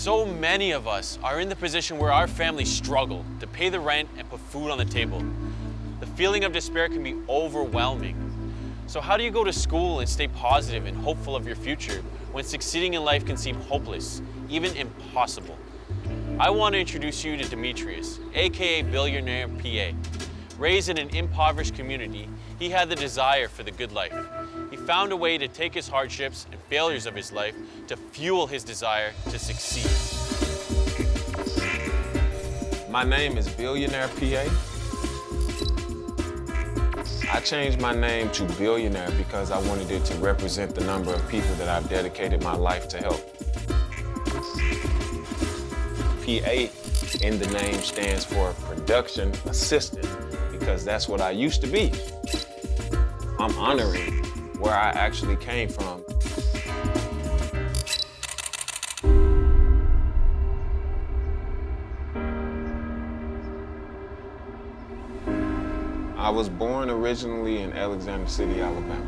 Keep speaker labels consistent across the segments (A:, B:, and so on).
A: So many of us are in the position where our families struggle to pay the rent and put food on the table. The feeling of despair can be overwhelming. So how do you go to school and stay positive and hopeful of your future when succeeding in life can seem hopeless, even impossible? I want to introduce you to Demetrius, aka Billionaire PA. Raised in an impoverished community, he had the desire for the good life. He found a way to take his hardships and failures of his life to fuel his desire to succeed.
B: My name is Billionaire PA. I changed my name to Billionaire because I wanted it to represent the number of people that I've dedicated my life to help. PA in the name stands for Production Assistant because that's what I used to be. I'm honoring where I actually came from. I was born originally in Alexander City, Alabama.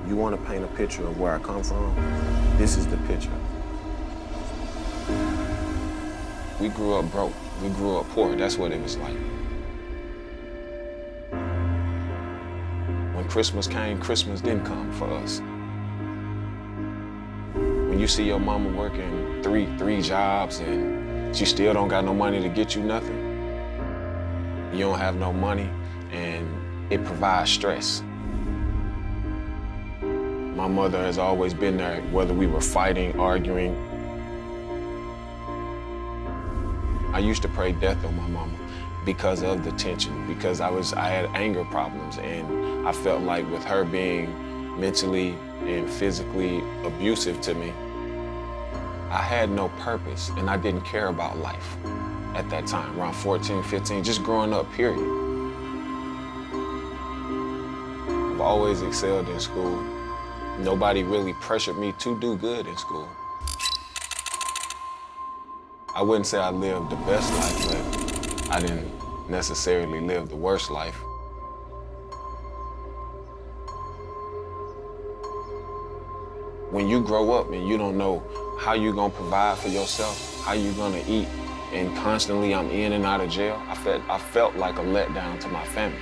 B: You want to paint a picture of where I come from? This is the picture. We grew up broke. We grew up poor. That's what it was like. When Christmas came, Christmas didn't come for us. When you see your mama working three jobs and she still don't got no money to get you nothing, you don't have no money, and it provides stress. My mother has always been there, whether we were fighting, arguing. I used to pray death on my mama because of the tension, because I had anger problems, and I felt like with her being mentally and physically abusive to me, I had no purpose, and I didn't care about life at that time, around 14, 15, just growing up, period. I've always excelled in school. Nobody really pressured me to do good in school. I wouldn't say I lived the best life, but I didn't necessarily live the worst life. When you grow up and you don't know how you're gonna provide for yourself, how you're gonna eat, and constantly I'm in and out of jail, I felt like a letdown to my family.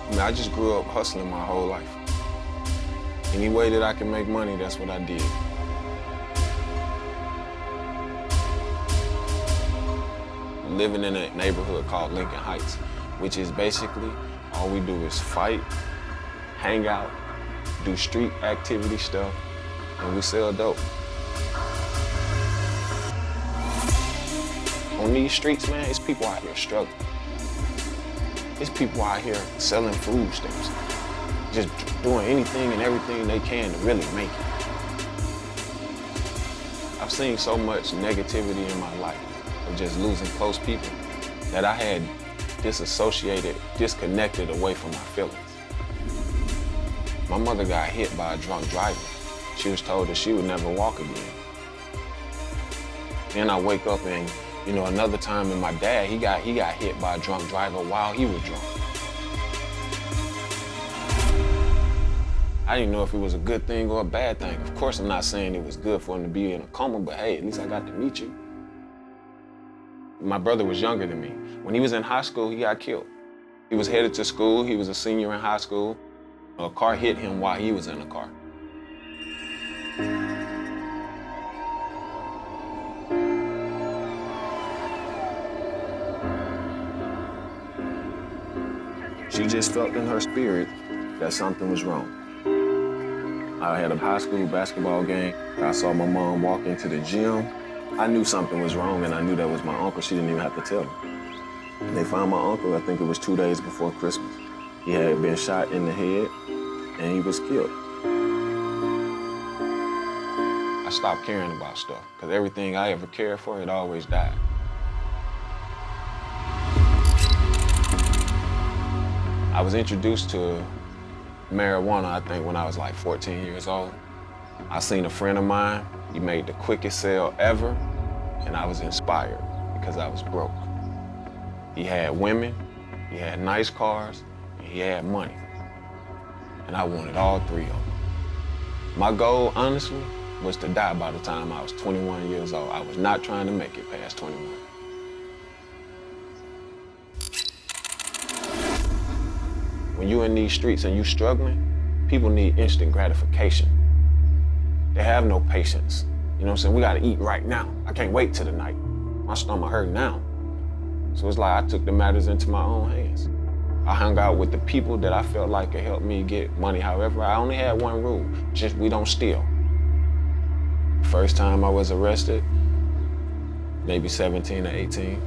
B: I mean, I just grew up hustling my whole life. Any way that I can make money, that's what I did. Living in a neighborhood called Lincoln Heights, which is basically all we do is fight, hang out, do street activity stuff, and we sell dope. On these streets, man, it's people out here struggling. It's people out here selling food stamps, just doing anything and everything they can to really make it. I've seen so much negativity in my life of just losing close people that I had disassociated, disconnected away from my feelings. My mother got hit by a drunk driver. She was told that she would never walk again. Then I wake up and, another time and my dad, he got hit by a drunk driver while he was drunk. I didn't know if it was a good thing or a bad thing. Of course, I'm not saying it was good for him to be in a coma, but hey, at least I got to meet you. My brother was younger than me. When he was in high school, he got killed. He was headed to school. He was a senior in high school. A car hit him while he was in the car. She just felt in her spirit that something was wrong. I had a high school basketball game. I saw my mom walk into the gym. I knew something was wrong, and I knew that was my uncle. She didn't even have to tell me. And they found my uncle, I think it was 2 days before Christmas. He had been shot in the head, and he was killed. I stopped caring about stuff, because everything I ever cared for had always died. I was introduced to marijuana, I think, when I was like 14 years old. I seen a friend of mine, he made the quickest sale ever, and I was inspired because I was broke. He had women, he had nice cars, and he had money. And I wanted all three of them. My goal, honestly, was to die by the time I was 21 years old. I was not trying to make it past 21. When you're in these streets and you're struggling, people need instant gratification. They have no patience. You know what I'm saying? We gotta eat right now. I can't wait till the night. My stomach hurt now. So it's like I took the matters into my own hands. I hung out with the people that I felt like could help me get money. However, I only had one rule, just we don't steal. First time I was arrested, maybe 17 or 18,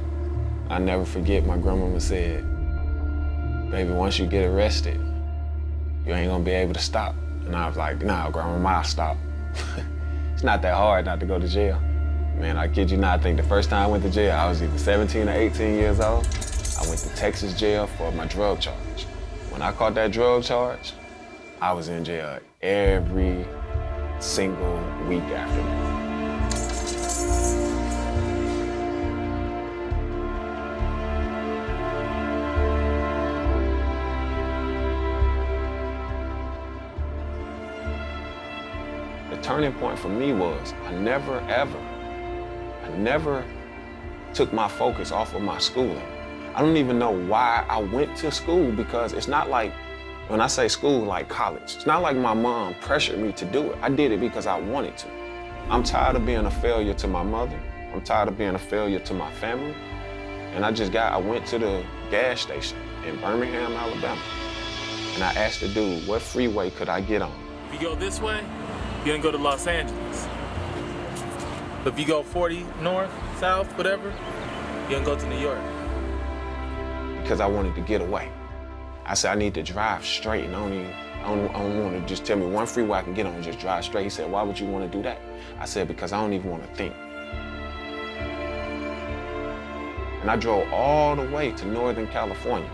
B: I never forget my grandmama said, baby, once you get arrested, you ain't gonna be able to stop. And I was like, nah, grandmama, I'll stop. It's not that hard not to go to jail. Man, I kid you not, I think the first time I went to jail, I was either 17 or 18 years old. I went to Texas jail for my drug charge. When I caught that drug charge, I was in jail every single week after that. The turning point for me was I never took my focus off of my schooling. I don't even know why I went to school, because it's not like, when I say school, like college, it's not like my mom pressured me to do it. I did it because I wanted to. I'm tired of being a failure to my mother. I'm tired of being a failure to my family. And I went to the gas station in Birmingham, Alabama. And I asked the dude, what freeway could I get on?
C: If you go this way, you're gonna go to Los Angeles. But if you go 40 north, south, whatever, you're gonna go to New York.
B: Because I wanted to get away. I said, I need to drive straight, and I don't want to just tell me one freeway I can get on and just drive straight. He said, why would you want to do that? I said, because I don't even want to think. And I drove all the way to Northern California.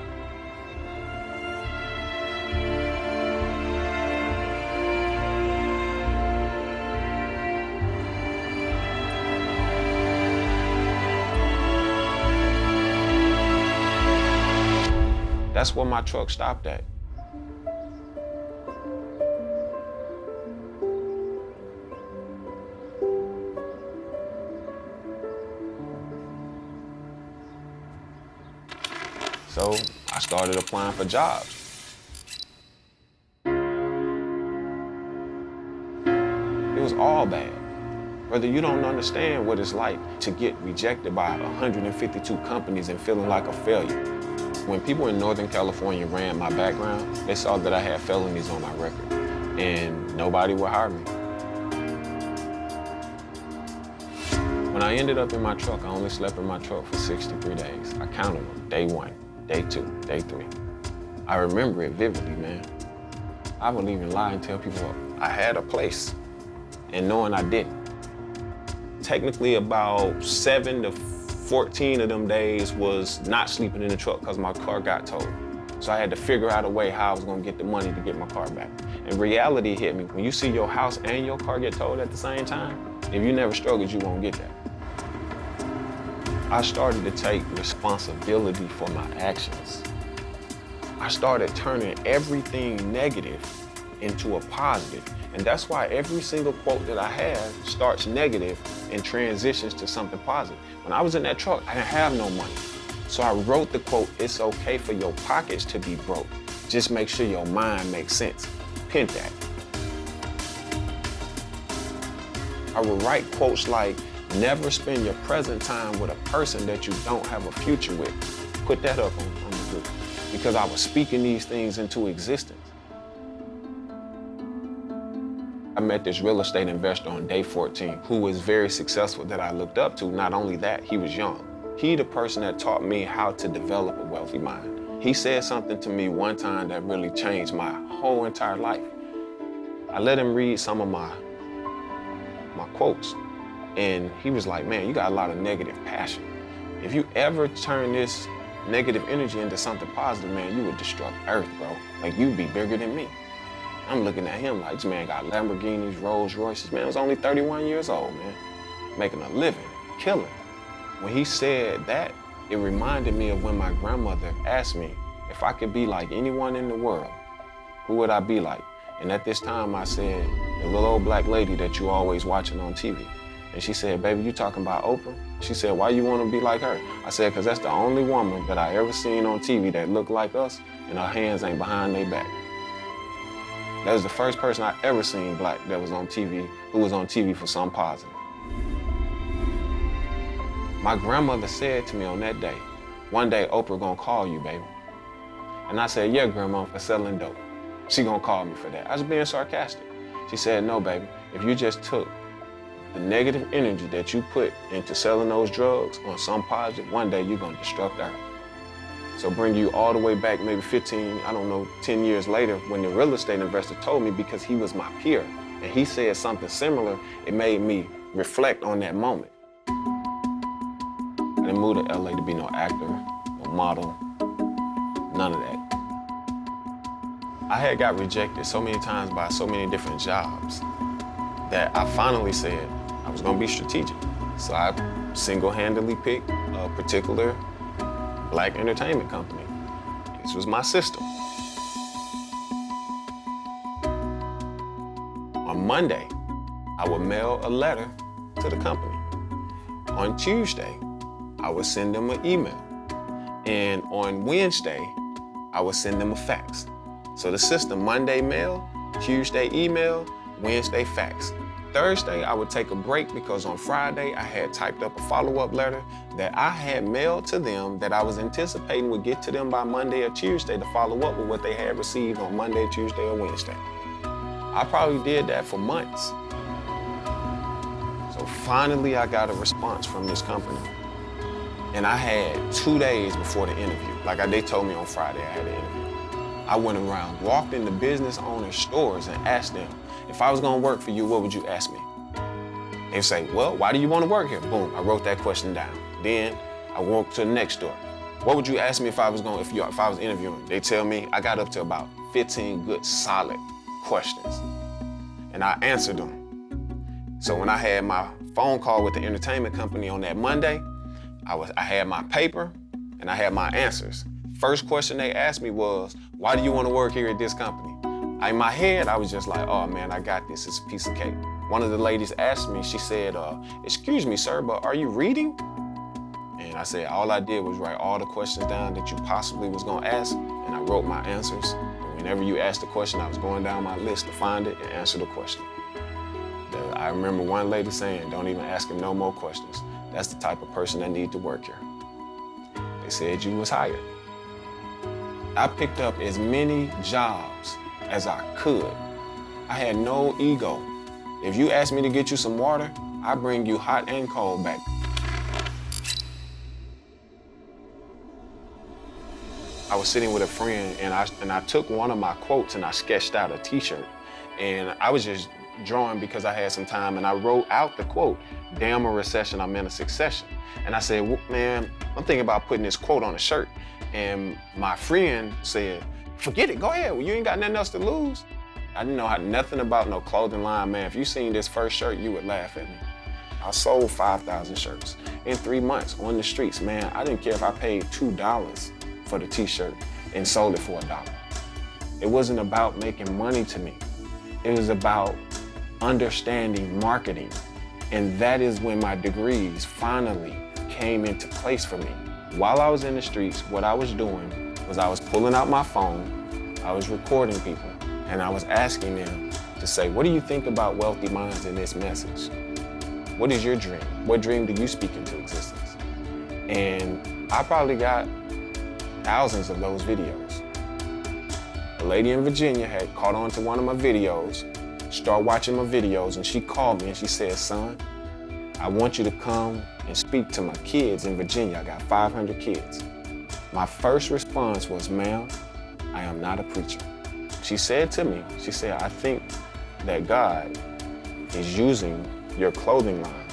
B: That's where my truck stopped at. So I started applying for jobs. It was all bad. Brother, you don't understand what it's like to get rejected by 152 companies and feeling like a failure. When people in Northern California ran my background, they saw that I had felonies on my record, and nobody would hire me. When I ended up in my truck, I only slept in my truck for 63 days. I counted them, day 1, day 2, day 3. I remember it vividly, man. I wouldn't even lie and tell people I had a place, and knowing I didn't. Technically, about 7 to 14 of them days was not sleeping in the truck because my car got towed. So I had to figure out a way how I was gonna get the money to get my car back. And reality hit me. When you see your house and your car get towed at the same time, if you never struggled, you won't get that. I started to take responsibility for my actions. I started turning everything negative into a positive. And that's why every single quote that I have starts negative and transitions to something positive. When I was in that truck, I didn't have no money. So I wrote the quote, it's okay for your pockets to be broke. Just make sure your mind makes sense. Pin that. I would write quotes like, never spend your present time with a person that you don't have a future with. Put that up on the group. Because I was speaking these things into existence. I met this real estate investor on day 14 who was very successful that I looked up to. Not only that, he was young. He the person that taught me how to develop a wealthy mind. He said something to me one time that really changed my whole entire life. I let him read some of my quotes, and he was like, man, you got a lot of negative passion. If you ever turn this negative energy into something positive, man, you would disrupt Earth, bro. Like, you'd be bigger than me. I'm looking at him like, this man got Lamborghinis, Rolls Royces. Man, I was only 31 years old, man. Making a living, killing. When he said that, it reminded me of when my grandmother asked me if I could be like anyone in the world, who would I be like? And at this time I said, the little old black lady that you always watching on TV. And she said, baby, you talking about Oprah? She said, why you want to be like her? I said, because that's the only woman that I ever seen on TV that looked like us and her hands ain't behind their back. That was the first person I ever seen black that was on TV, who was on TV for something positive. My grandmother said to me on that day, one day Oprah gonna call you, baby. And I said, yeah, grandma, for selling dope. She gonna call me for that. I was being sarcastic. She said, no, baby, if you just took the negative energy that you put into selling those drugs on some positive, one day you're gonna destruct Earth. So bring you all the way back, maybe 15, 10 years later, when the real estate investor told me, because he was my peer, and he said something similar, it made me reflect on that moment. I didn't move to LA to be no actor, no model, none of that. I had got rejected so many times by so many different jobs that I finally said I was gonna be strategic. So I single-handedly picked a particular black entertainment company. This was my system. On Monday, I would mail a letter to the company. On Tuesday, I would send them an email. And on Wednesday, I would send them a fax. So the system, Monday mail, Tuesday email, Wednesday fax. Thursday, I would take a break because on Friday, I had typed up a follow-up letter that I had mailed to them that I was anticipating would get to them by Monday or Tuesday to follow up with what they had received on Monday, Tuesday, or Wednesday. I probably did that for months. So finally, I got a response from this company. And I had 2 days before the interview. They told me on Friday I had an interview. I went around, walked into business owners' stores and asked them, if I was gonna work for you, what would you ask me? They'd say, well, why do you wanna work here? Boom, I wrote that question down. Then I walked to the next store. What would you ask me if I was interviewing? They tell me I got up to about 15 good, solid questions. And I answered them. So when I had my phone call with the entertainment company on that Monday, I had my paper and I had my answers. First question they asked me was, why do you want to work here at this company? In my head, I was just like, oh man, I got this, it's a piece of cake. One of the ladies asked me, she said, excuse me, sir, but are you reading? And I said, all I did was write all the questions down that you possibly was gonna ask, and I wrote my answers. And whenever you asked the question, I was going down my list to find it and answer the question. I remember one lady saying, don't even ask him no more questions. That's the type of person that need to work here. They said you was hired. I picked up as many jobs as I could. I had no ego. If you ask me to get you some water, I bring you hot and cold back. I was sitting with a friend and I took one of my quotes and I sketched out a t-shirt. And I was just drawing because I had some time and I wrote out the quote, damn a recession, I'm in a succession. And I said, well, man, I'm thinking about putting this quote on a shirt. And my friend said, forget it, go ahead, well, you ain't got nothing else to lose. I didn't know nothing about no clothing line, man. If you seen this first shirt, you would laugh at me. I sold 5,000 shirts in 3 months on the streets, man. I didn't care if I paid $2 for the t-shirt and sold it for $1. It wasn't about making money to me. It was about understanding marketing. And that is when my degrees finally came into place for me. While I was in the streets, what I was doing was I was pulling out my phone, I was recording people, and I was asking them to say, what do you think about wealthy minds in this message? What is your dream? What dream do you speak into existence? And I probably got thousands of those videos. A lady in Virginia had caught on to one of my videos, started watching my videos, and she called me and she said, son, I want you to come and speak to my kids in Virginia. I got 500 kids. My first response was, ma'am, I am not a preacher. She said to me, she said, I think that God is using your clothing line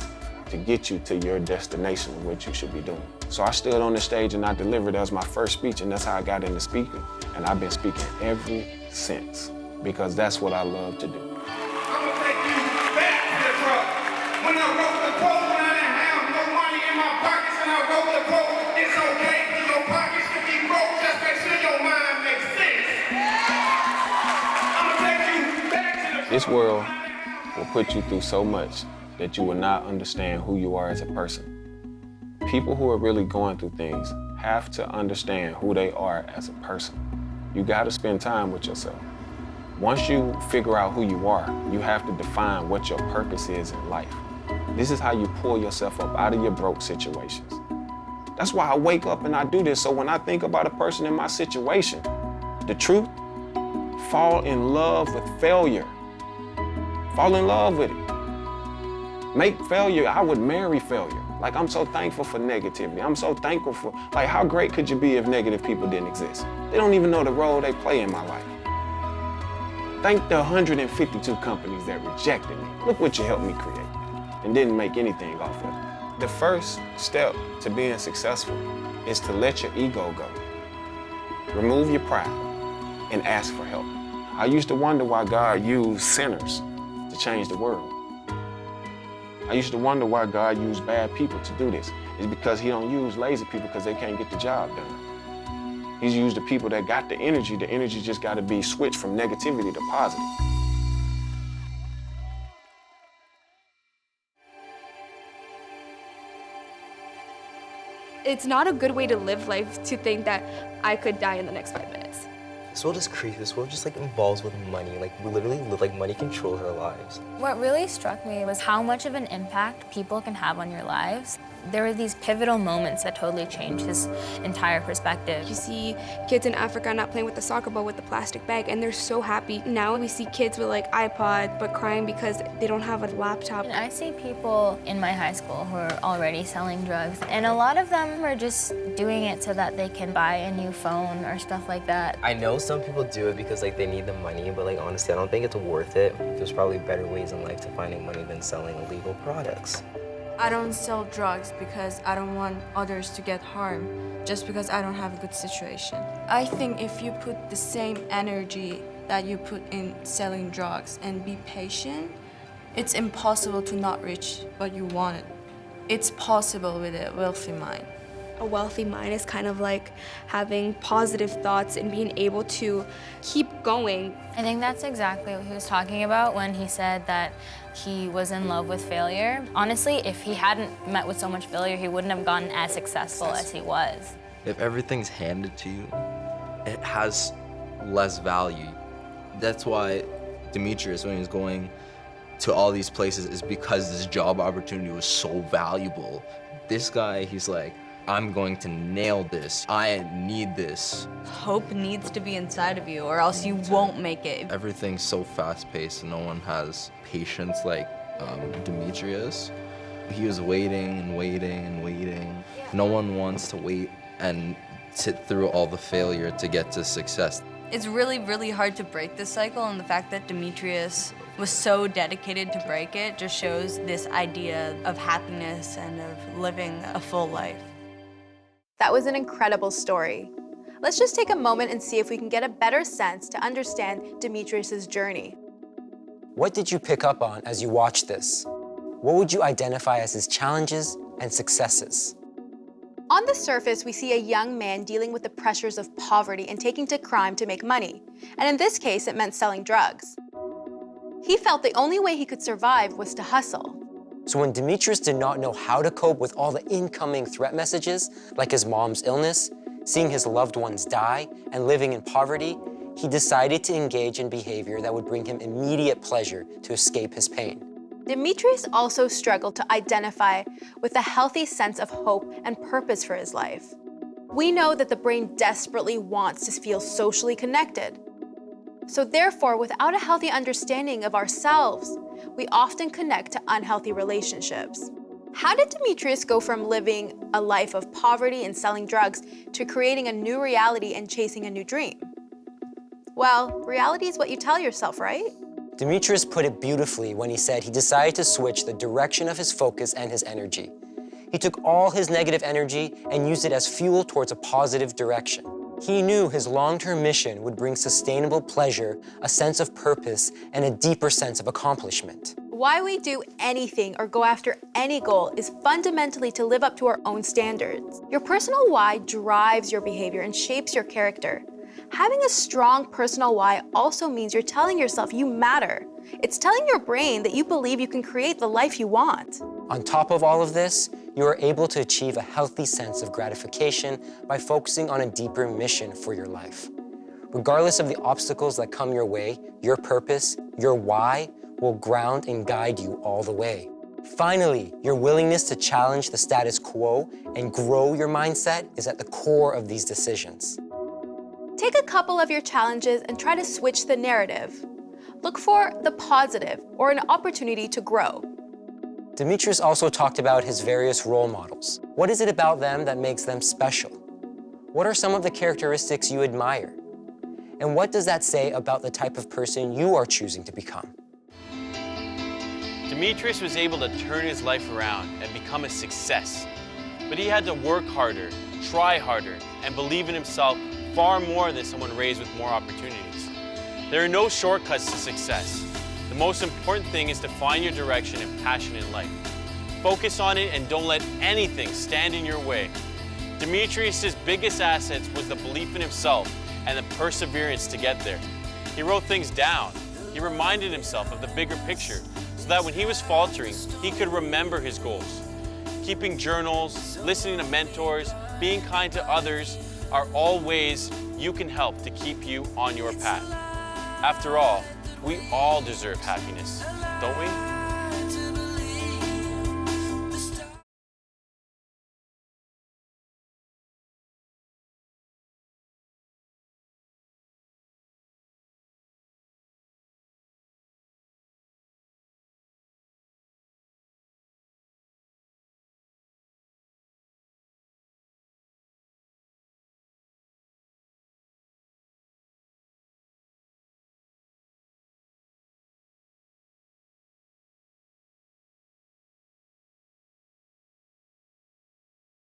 B: to get you to your destination of what you should be doing. So I stood on the stage and I delivered. That was my first speech, and that's how I got into speaking. And I've been speaking ever since, because that's what I love to do.
D: I'm gonna take you back to the truck. When I wrote the quote, when I didn't have no money in my pockets, and I wrote the quote, it's
B: This world will put you through so much that you will not understand who you are as a person. People who are really going through things have to understand who they are as a person. You gotta spend time with yourself. Once you figure out who you are, you have to define what your purpose is in life. This is how you pull yourself up out of your broke situations. That's why I wake up and I do this, so when I think about a person in my situation, the truth, fall in love with failure. Fall in love with it. Make failure, I would marry failure. Like, I'm so thankful for negativity. I'm so thankful for, like, how great could you be if negative people didn't exist? They don't even know the role they play in my life. Thank the 152 companies that rejected me. Look what you helped me create and didn't make anything off of it. The first step to being successful is to let your ego go. Remove your pride and ask for help. I used to wonder why God used sinners to change the world. I used to wonder why God used bad people to do this. It's because he don't use lazy people because they can't get the job done. He's used the people that got the energy just got to be switched from negativity to positive.
E: It's not a good way to live life to think that I could die in the next 5 minutes.
F: This world is crazy. This world just like involves with money. Like we literally live like money controls our lives.
G: What really struck me was how much of an impact people can have on your lives. There were these pivotal moments that totally changed his entire perspective.
E: You see kids in Africa not playing with the soccer ball with the plastic bag, and they're so happy. Now we see kids with like iPod, but crying because they don't have a laptop.
G: And I see people in my high school who are already selling drugs, and a lot of them are just doing it so that they can buy a new phone or stuff like that.
F: I know some people do it because like they need the money, but like honestly, I don't think it's worth it. There's probably better ways in life to finding money than selling illegal products.
H: I don't sell drugs because I don't want others to get harmed, just because I don't have a good situation. I think if you put the same energy that you put in selling drugs and be patient, it's impossible to not reach what you wanted. It's possible with a wealthy mind.
E: A wealthy mind is kind of like having positive thoughts and being able to keep going.
G: I think that's exactly what he was talking about when he said that he was in love with failure. Honestly, if he hadn't met with so much failure, he wouldn't have gotten as successful as he was.
I: If everything's handed to you, it has less value. That's why Demetrius, when he was going to all these places, is because this job opportunity was so valuable. This guy, he's like, I'm going to nail this. I need this.
H: Hope needs to be inside of you, or else you won't make it.
I: Everything's so fast-paced, and no one has patience like Demetrius. He was waiting and waiting and waiting. No one wants to wait and sit through all the failure to get to success.
H: It's really, really hard to break this cycle, and the fact that Demetrius was so dedicated to break it just shows this idea of happiness and of living a full life.
J: That was an incredible story. Let's just take a moment and see if we can get a better sense to understand Demetrius's journey.
K: What did you pick up on as you watched this? What would you identify as his challenges and successes?
J: On the surface, we see a young man dealing with the pressures of poverty and taking to crime to make money. And in this case, it meant selling drugs. He felt the only way he could survive was to hustle.
K: So when Demetrius did not know how to cope with all the incoming threat messages, like his mom's illness, seeing his loved ones die, and living in poverty, he decided to engage in behavior that would bring him immediate pleasure to escape his pain.
J: Demetrius also struggled to identify with a healthy sense of hope and purpose for his life. We know that the brain desperately wants to feel socially connected. So therefore, without a healthy understanding of ourselves, we often connect to unhealthy relationships. How did Demetrius go from living a life of poverty and selling drugs to creating a new reality and chasing a new dream? Well, reality is what you tell yourself, right?
K: Demetrius put it beautifully when he said he decided to switch the direction of his focus and his energy. He took all his negative energy and used it as fuel towards a positive direction. He knew his long-term mission would bring sustainable pleasure, a sense of purpose, and a deeper sense of accomplishment.
J: Why we do anything or go after any goal is fundamentally to live up to our own standards. Your personal why drives your behavior and shapes your character. Having a strong personal why also means you're telling yourself you matter, It's telling your brain that you believe you can create the life you want.
K: On top of all of this, you are able to achieve a healthy sense of gratification by focusing on a deeper mission for your life. Regardless of the obstacles that come your way, your purpose, your why, will ground and guide you all the way. Finally, your willingness to challenge the status quo and grow your mindset is at the core of these decisions.
J: Take a couple of your challenges and try to switch the narrative. Look for the positive or an opportunity to grow.
K: Demetrius also talked about his various role models. What is it about them that makes them special? What are some of the characteristics you admire? And what does that say about the type of person you are choosing to become?
A: Demetrius was able to turn his life around and become a success. But he had to work harder, try harder, and believe in himself far more than someone raised with more opportunities. There are no shortcuts to success. The most important thing is to find your direction and passion in life. Focus on it and don't let anything stand in your way. Demetrius' biggest assets was the belief in himself and the perseverance to get there. He wrote things down. He reminded himself of the bigger picture so that when he was faltering, he could remember his goals. Keeping journals, listening to mentors, being kind to others are all ways you can help to keep you on your path. After all, we all deserve happiness, don't we?